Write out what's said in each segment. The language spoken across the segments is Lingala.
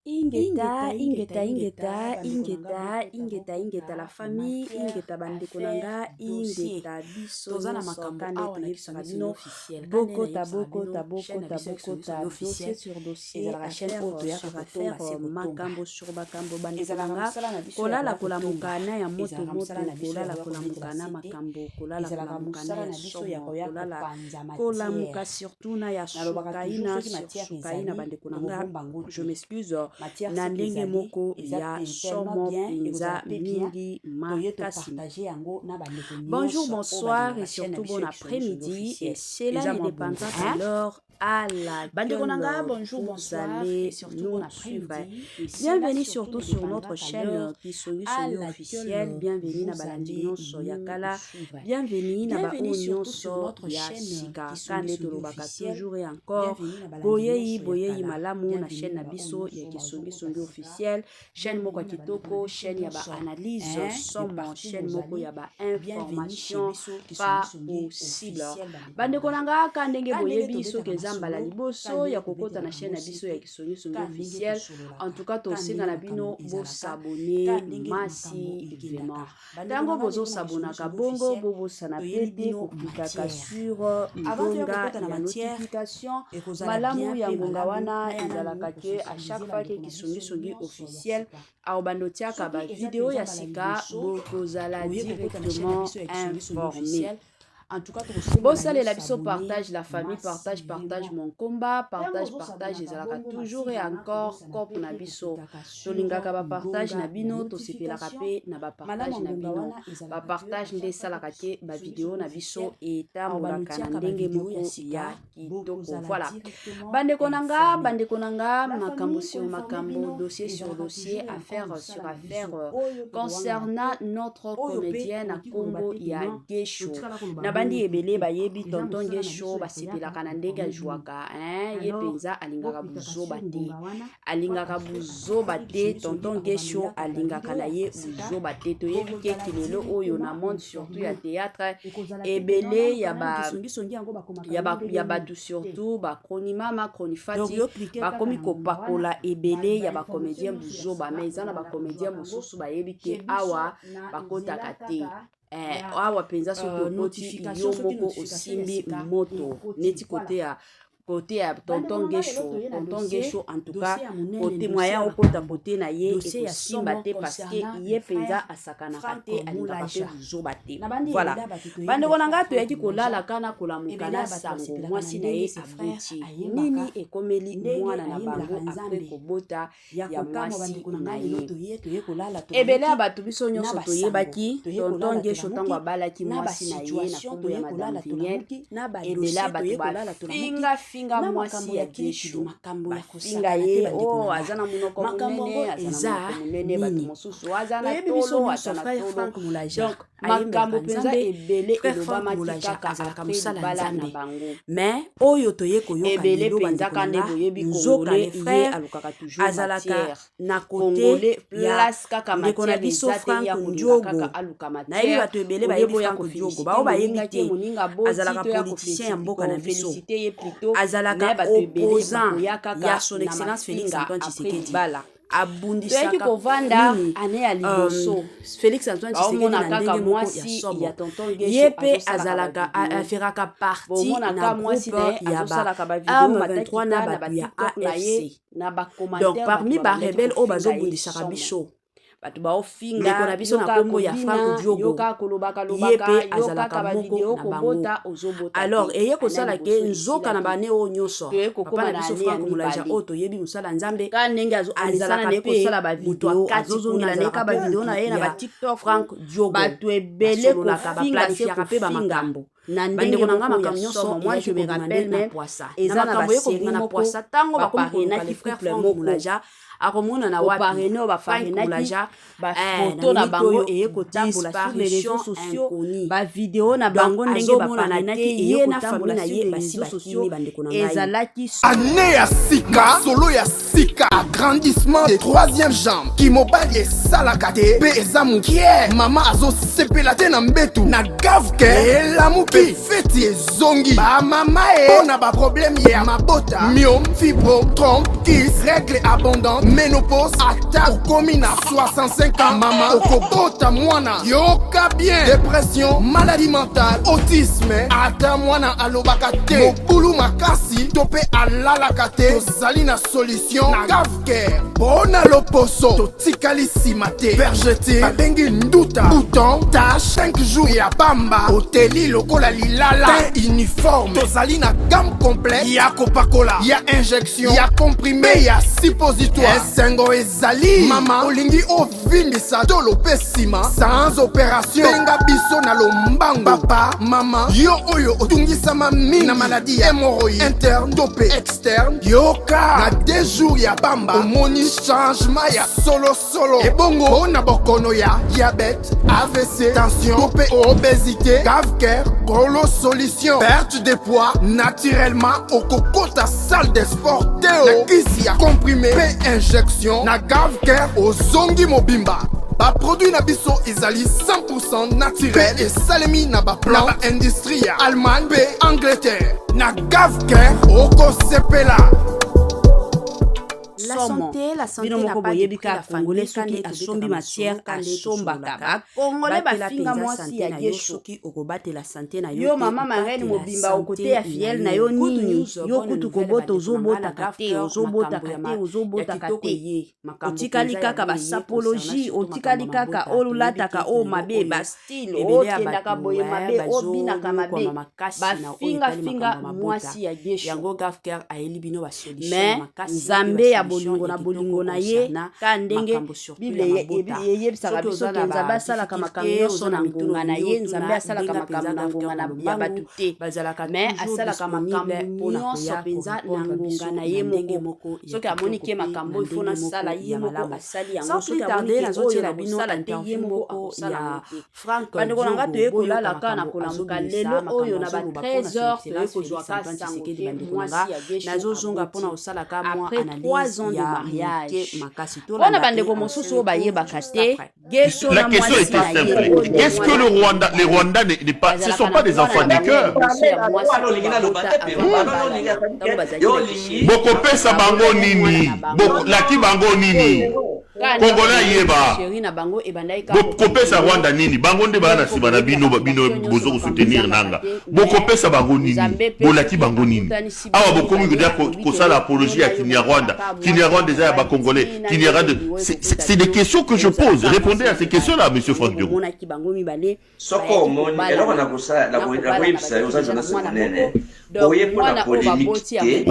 Ingeta la famille, ingeta bande konanga, ingeta biso tozana makambo awa na bino bokota dossier sur dossier affaire sur affaire makambo sur makambo bande konanga kolala kolamukana ya moto kolala kolamukana makambo kolala kolamukana ya somo kolala kolamuka surtout na ya sukaina bande konanga je m'excuse na ndenge moko ya somo penza mingi makasi. Bonjour, bonsoir et surtout bon après-midi. Et cela ne dépendra de l'heure à laquelle bonjour, bonsoir et surtout bon après-midi. Bienvenue surtout sur notre chaîne qui sont officielle. Bienvenue na balandinyo soyakala. Bienvenue na baonyo so ya sika. Kande tolobaka toujours et encore. Boyei malamu na chaîne na biso ya kisongi officielle. Chaîne moko kitoko, chaîne ya ba analyse somo, chaîne moko ya ba information pas possible. Bande konanga kandenge boyebi so keza mbala liboso ya kokota na chaîne na biso ya kisongi officielle. En tout cas tosenga na bino bo s'abonner masi vraiment. Tango bozo s'abonaka bongo bobo sana pete kopikaka sur ngonga ya notification malamu ya ngonga wana ezalaka ke à chaque fois que kisongi officiel aobanotiaka ba vidéo ya sika bokozala directement informé. En tout cas, bossale la biso partage la famille, partage mon combat, partage ezalaka toujours et encore cop na biso. Tolingaka ba partage na bino, to sepelaka pe na ba partage na bino. Ba partage nde salaka ke ba vidéo na biso et tambolaka na ndenge moko ya kitoko. Voilà. Bande konanga makambo sur makambo, dossier sur dossier, affaire sur affaire concernant notre comédienne à Congo ya Gesho. Bandi ebele bayebi tonton Gesho basepelaka na ndenge ajwaka ye penza alingaka buzoba te tonton Gesho alingaka na ye buzoba te toyebi ke kilelo oyo na monde surtout ya théâtre ebele ya batu surtout bakroni mama kroni fati bakomi kopakola ebele ya bacomédien buzoba mais eza na bacomédien mosusu bayebi ke awa bakotaka te awa penza soki notification yo moko osimbi moto neti côté ya tonton Gesho en tout cas côté moyen okota côté na ye ekosimba te parce que ye penza asakanaka te alingaka pe buzoba te voilà bandeko na ngai toyaki kolala kana kolamukana sango mwasi na ye abuti nini ekomeli mwana na bango apres kobota ya mwasi na ye ebele ya bato biso nyonso toyebaki tonton Gesho ntango abalaki mwasi na ye na kombo ya madame Vignel ebele ya bato bafinga mwasi ya Gesho bafinga ye aza na monoko monene bato mosusu aza na tolo donc makambo penza ebele elobamaki kaka apres bala na bango mais oyo toye koyoka ebele penza kande boyebi congolais ye alukaka toujours azalaka na côté place kaka matière biso ezate ya kaka aluka na yebi bato ebele bayebi Franco Diogo bao bayebi te azalaka politicien ya mboka na biso azalaka opposant ya son excellence Félix Antoine Tshisekedi abundisaka kovanda ane ya liboso Félix Antoine Tshisekedi na ndenge moko ya somo ye pe azalaka aferaka parti na groupe ya M23 na bato ya AFC donc parmi barebele oyo bazobundisaka biso bato baofinga ndeko na biso na kombo ya Franco Diogo ye pe azalaka moko na bango alors eye kosala ke nzoka na bane oyo nyonso papa na biso Franco Mulaja oyo toyebi mosala nzambe azalaka pe moto azozongela neka bavideo na ye na batiktok Franco Diogo bato ebele kofinga pe bamakambo na ndenge na nga makambo nyonso moi je me rappelle même eza na basérie na poisa tango bakomi na frère Franco Mulaja akomona na wapi bafarenaki bafoto na bango eye kotambola sur les réseaux sociaux bavideo na bango ndenge baparenaki eye na famille na ye basi bakimi bandeko na ngai ezalaki année ya sika solo ya sika agrandissement de troisième jambe kimobali esalaka te mpe eza mokie mama azosepela te na mbetu na gavke elamu soki feti ezongi bamama mpona baproblème ya mabota myome fibro trompe kis règle abondante ménopause ata okomi na 65 ans mama okobota mwana yoka bien dépression maladie mentale autisme ata mwana alobaka te mokulu makasi to mpe alalaka te tozali na solution na gavcare mpona loposo totikali nsima te vergete babengi nduta bouton tache 5 jours ya bamba oteli lokola lilala te uniforme tozali na gamme complet ya kopakola ya injection ya comprime ya suppositoire esengo ezali mama olingi ovindisa tolo pe nsima sans opération benga biso na lombangu papa mama yo oyo otungisama mingi na maladi ya hémorroïde interne to pe externe yoka na 2 jours ya bamba omoni changement ya solo ebongo mpona bokono ya diabète AVC tension to pe obésité gavcare golo solution perte de poids naturellement okokota salle de sport teo na kisi ya comprimé pe injection na gavcare ozongi mobimba baproduit na biso ezali 100% naturel esalemi na baplan na baindustrie ya Allemagne pe Angleterre na gavcare okosepela. La santé n'a pas de prix, la Congolais soki asombi matière asombaka Congolais bafinga mwasi ya gesho soki okobate la santé na yo mama marraine mobimba okote ya fiel na yo nini yo kutu kobota ozobotaka te ozobotaka te otikali kaka basapologie otikali kaka olataka o mabe bastyle okendaka boye mabe obinaka mabe bafinga mwasi ya gesho yango gavcare ayeli bino basolution makasi nzambe ya bolingo na ye ka ndenge bible eyebisaka biso ke nzambe asalaka makambo nyonso na ngonga na ye nzambe asalaka makambo na ngonga ya bato te me asalaka makambo nyonso mpenza na ngonga na ye moko soki amoni ke makambo ifo nasala ye moko asali yango soki amoni ke oyo nakosala te ye moko akosala bandeko na nga toye kolala kaka na kolamuka lelo oyo na ba 13h toye kozwaka sango te mwasi ya gesho nazozonga mpona kosalaka mwa analyse de mariage wana bandeko mosusu oyo bayebaka te gesho na question était simple. Qu'est-ce que les Rwandais n'est pas, ce ne sont pas des enfants du cœur. Bokopesa bango nini, laki bango nini. Congolais yeba. Bokopesa Rwanda nini, bango nde bana si bana bino bozo soutenir nanga. Bokopesa bango nini, bolaki bango nini. Awa bokomi ko dire ko sala apologie à Kinyarwanda. Kinyarwanda déjà ba Congolais. Kinyarwanda c'est des questions que je pose. Répondez à ces questions-là, monsieur Franck Diogo. Soko moni eloko na kosa la koyebisa yo za jona sonene. Oye pona polémique te.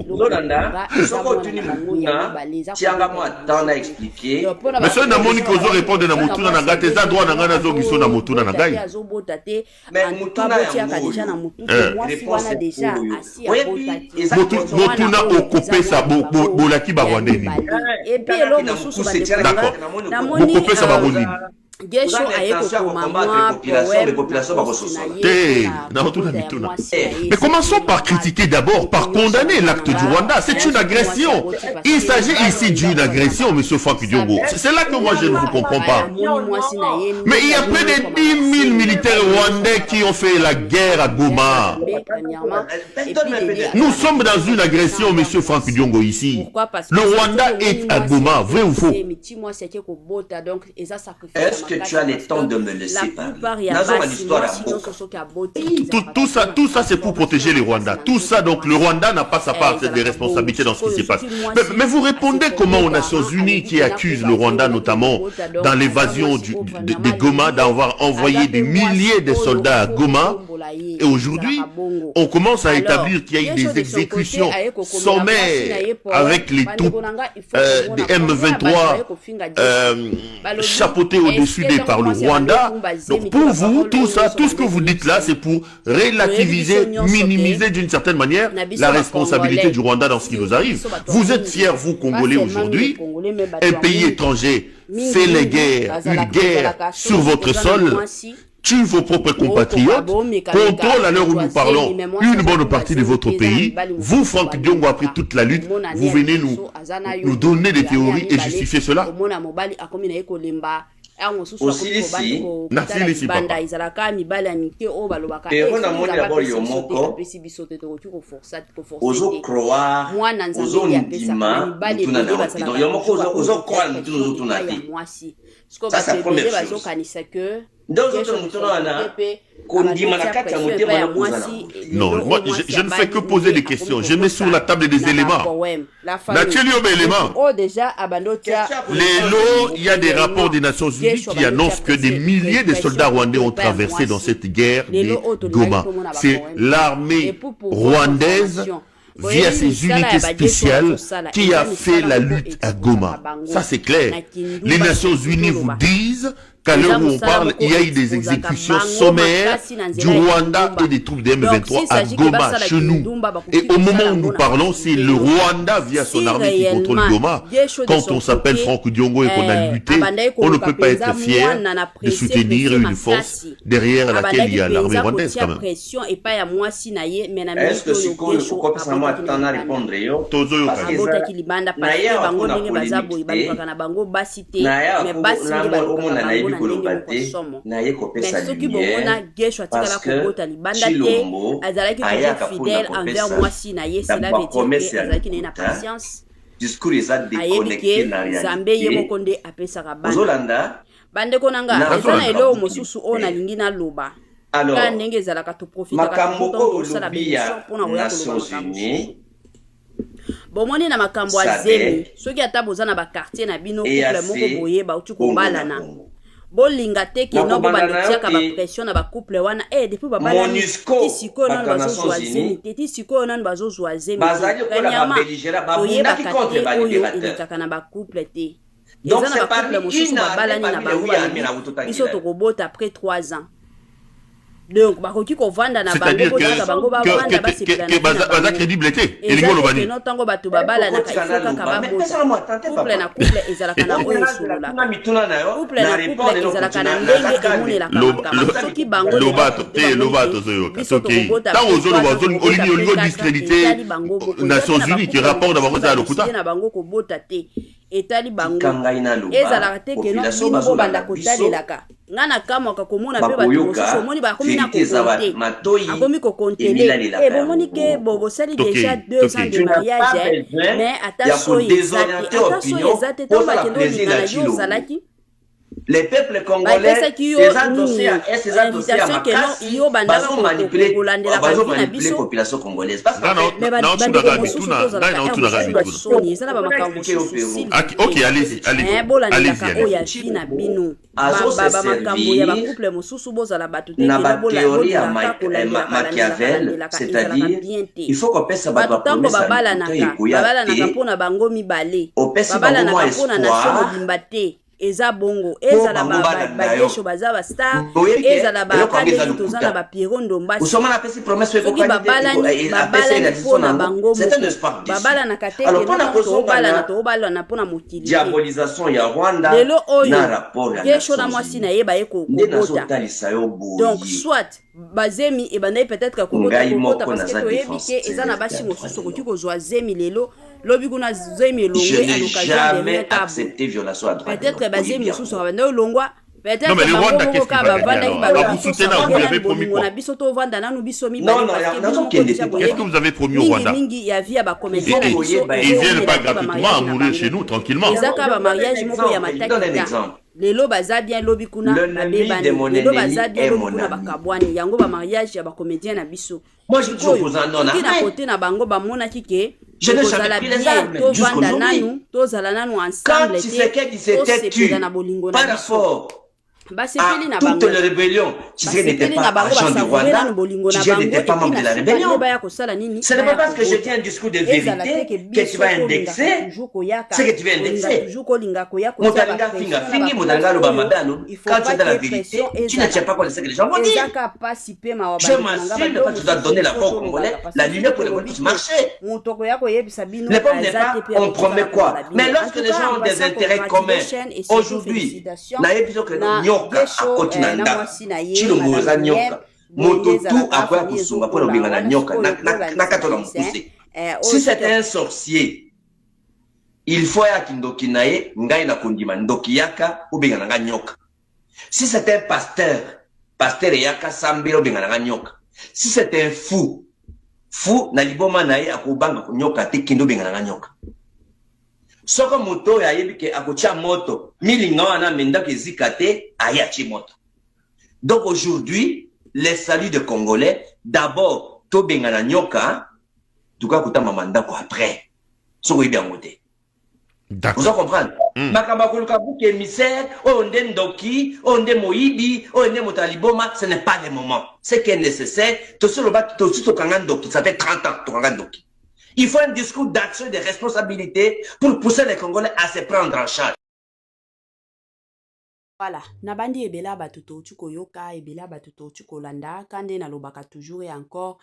Lolanda soko tuni mukuna tianga mo atana expliquer. Mais ça na moni ko zo répondre na mutuna na ngate za droit na ngana zo biso na mutuna na ngai. Mais mutuna ya réponse déjà mutuna okopesa bolaki ba Rwandais. Et puis eloko mosusu d'accord. Bokopesa bango nini. Gesho Mais commençons par critiquer d'abord, par condamner l'acte du Rwanda. C'est une agression. Il s'agit ici d'une agression, monsieur Franck Diogo. C'est là que moi je ne vous comprends pas. Mais il y a près de 10 000 militaires rwandais qui ont fait la guerre à Goma. Nous sommes dans une agression, monsieur Franck Diogo, ici. Le Rwanda est à Goma, vrai ou faux? Est-ce que tu as le temps de me laisser parler? Tout ça c'est pour protéger les Rwandais. Tout ça, donc le Rwanda n'a pas sa part des responsabilités dans ce qui se passe. Mais vous répondez comment aux Nations Unies qui accusent le Rwanda notamment dans l'évasion de Goma d'avoir envoyé des milliers de soldats à Goma. Et aujourd'hui, on commence à établir qu'il y a eu des exécutions sommaires avec les troupes des M23 chapeauté au-dessus par le Rwanda. Donc pour vous, tout ça, tout ce que vous dites là, c'est pour relativiser, minimiser d'une certaine manière la responsabilité du Rwanda dans ce qui nous arrive. Vous êtes fiers, vous Congolais aujourd'hui, un pays étranger fait une guerre sur votre sol, tue vos propres compatriotes, contrôle à l'heure où nous parlons une bonne partie de votre pays. Vous, Franck Diongo, après toute la lutte, vous venez nous donner des théories et justifier cela. osilisi nasilisi banda izalaka mibale ya mike oyo balobaka ero namoni d'abord yo moko ozocroire ozondima mutuna na yo yo moko ozocroire mutuna ozotuna te ça c'est la première chose non, moi je ne fais que poser des questions. Je mets sur la table des éléments. Les lots, il y a des rapports des Nations Unies qui annoncent que des milliers de soldats rwandais ont traversé dans cette guerre des Goma. C'est l'armée rwandaise via ses unités spéciales qui a fait la lutte à Goma. Ça c'est clair. Les Nations Unies vous disent qu'à l'heure où on parle, il y a eu des exécutions sommaires du Rwanda et des troupes de M23 à Goma, chez nous. Et au moment où nous parlons, c'est le Rwanda via son armée qui contrôle Goma. Quand on s'appelle Franck Diongo et qu'on a lutté, on ne peut pas être fier de soutenir une force derrière laquelle il y a l'armée rwandaise quand même. Est-ce que c'est quoi ça m'a tant à répondre yo? Naye kopesa lumière parce que Chilombo ayaka fidèle envers moi si naye cela veut dire que azalaki na patience discours eza déconnecté na réalité ozolanda bandeko nanga eza na eloko mosusu oyo nalingi naloba ka ndenge ezalaka toprofitaka tosala bénédiction mpona koya koloba makambo bomoni na makambo ya zemi soki ata boza na bakartier na bino couple moko boye bauti kobalana bolinga te ke no bobandotiaka bapression na bacouple wana depuis babalani ti sikoyo nano bazozwa zemi te ti sikoyo nano bazozwa zemi kanyama toyebaka te oyo elekaka na bacouple te eza na bacouple mosusu babalani na bango biso tokobota après 3 ans. Donc bakoki kovanda na bango botaka bango bavanda basepela baza crédible te elingo lobani no tango bato babala na kaifoka kababota couple na couple ezalaka na oyo solola couple na couple ezalaka na ndenge emonelaka makambo soki bango lobato zoyoka soki tango ozoloba olingo discrédité Nations Unies qui rapporte na bango za lokuta na bango kobota te etali bango ezalaka te ke no bino bobanda kotalelaka nga na kamwaka komona mpe bato mosusu omoni bakomi na kokonte akomi kokontele bomoni ke bosali déjà 2 ans de mariage mais ata soyo eza te ntango bakende olinga na yo ozalaki les peuples congolais ces invitation que non yo banda kolandela la population congolaise parce OK allez bolandaka oyo ya vie na bino makambo ya bacouple mosusu bozala bato te c'est-à-dire il faut qu'on pèse bato ntango babalanaka mpona bango mibale babalanaka mpona nation mobimba te eza bongo ezala bagesho baza bastar ezala bakadeli toza na bapiero ndombasi soki babalani mpona bango babalanaka te tobalana mpona mokili lelo oyo gesho na mwasi na ye baye kokota donc soit bazemi ebandai peut-être kokota parce que toyebi ke eza na basi mosusu okoki kozwa zemi lelo lobi kuna zemi elongwe à l'occasion de peut-être bazemi mosusu abandai olongwa peut-être bango ka bavandaki balobona biso tovanda nanu biso mibale qu'est-ce que vous avez promis au Rwanda mingi ya vie ya bacomédien na biso ils viennent pas gratuitement à mourir chez nous tranquillement ezaka bamariage moko ya matakita lelo baza bien lobi kuna babebani lelo baza bien lobi kuna bakabwani yango bamariage ya bacomédien na biso soki na kote na bango bamonaki ke tozala bien tovanda nanu tozala nanu ensemble te tosepela na bolingo na biso basepeli na bango toutes les rébellions Tshisekedi n'était pas agent du Rwanda Tshisekedi n'était pas membre de la rébellion ce n'est pas parce que je tiens un discours de vérité que tu vas indexer ce que tu vas indexer Moutalinga finga fingi Moutalinga loba mabano quand tu es dans la vérité tu ne tiens pas compte de ce que les gens vont dire je m'assure que tu dois donner la voix aux Congolais la lumière pour les Congolais marcher les pommes n'est pas on promet quoi mais lorsque les gens ont des intérêts communs aujourd'hui na ebiso que nyoka akoti na ndako chilombo eza nyoka moto tu akoya kosunga mpona obenga na nyoka na kato na mokuse si c'était un sorcier il faut ya kindoki na ye ngai na kondima ndoki yaka obenga na nga nyoka Si c'est un pasteur yaka sambiro bengana nyoka. Si c'est un fou na liboma na ye akubanga nyoka te kindo bengana nyoka. Soko moto ya yebi ke akocha moto milinga wana menda ke zikate ayachi moto. Donc aujourd'hui, les saluts de Congolais, d'abord to bengana nyoka, tuka kutama mandako après. Soko yebi amote. Vous comprenez? Makamba koluka buke émissaire, onde ndoki, onde moyibi, onde motaliboma, ce n'est pas le moment. Ce qui est nécessaire, tout ce ndoki, ça fait 30 ans tokanga ndoki. Il faut un discours d'action et de responsabilité pour pousser les Congolais à se prendre en charge. Voilà, nabandi ebela batuto tuko yoka, ebela batuto tuko landa, kande na lobaka toujours et encore.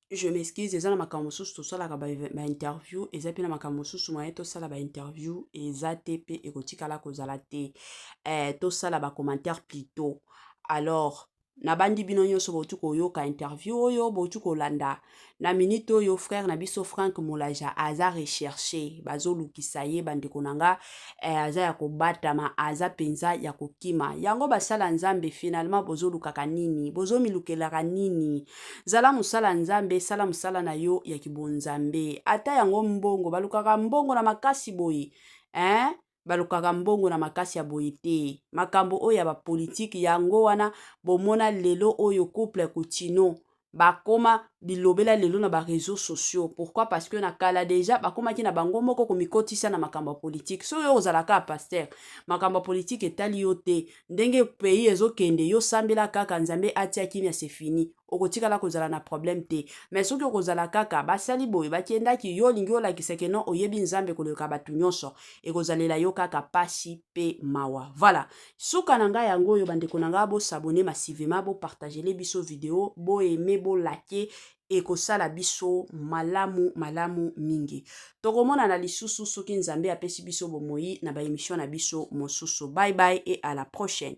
Je m'excuse, eza na makambo mosusu tosalaka ba interview, eza pe na makambo mosusu moye tosala ba interview, eza te pe ekotikala kozala te. Tosala ba commentaire plutôt. Alors, nabandi bino nyonso botu koyoka interview oyo botu kolanda. Na minute oyo frère na biso Frank Molaja aza recherché, bazo lukisa ye bandeko nanga, aza ya kobatama, aza penza ya kokima. Yango basala nzambe finalement bozo lukaka nini, bozo milukelaka nini. Zala musala nzambe, sala musala na yo ya kibonzambe. Ata yango mbongo, balukaka mbongo na makasi boyi. Balukaka mbongo na makasi ya boye te. Makambo oyo ya ba politique yango wana bomona lelo oyo couple Coutinho bakoma bilobela lelo na ba réseaux sociaux. Pourquoi? Parce que na kala déjà bakoma ki na bango moko komikotisa na makambo politique. So yo ozalaka pasteur, makambo politique etali yo te. Ndenge pays ezokende yo sambela kaka nzambe atia kimia c'est fini. Okotikala kozala na problème te. Mais soki okozala kaka basali boye bakendaki yo lingi olakiseke non oyebi nzambe koleka batu nyonso ekozalela yo kaka pasi pe mawa. Voilà. Suka nanga yango yo bandeko nanga bo s'abonner massivement, bo partager les biso vidéo, bo aimer, bo liker ekosala biso malamu mingi. Tokomona na lisusu soki nzambe apesi biso bomoi na ba émission na biso mosusu. Bye bye et à la prochaine.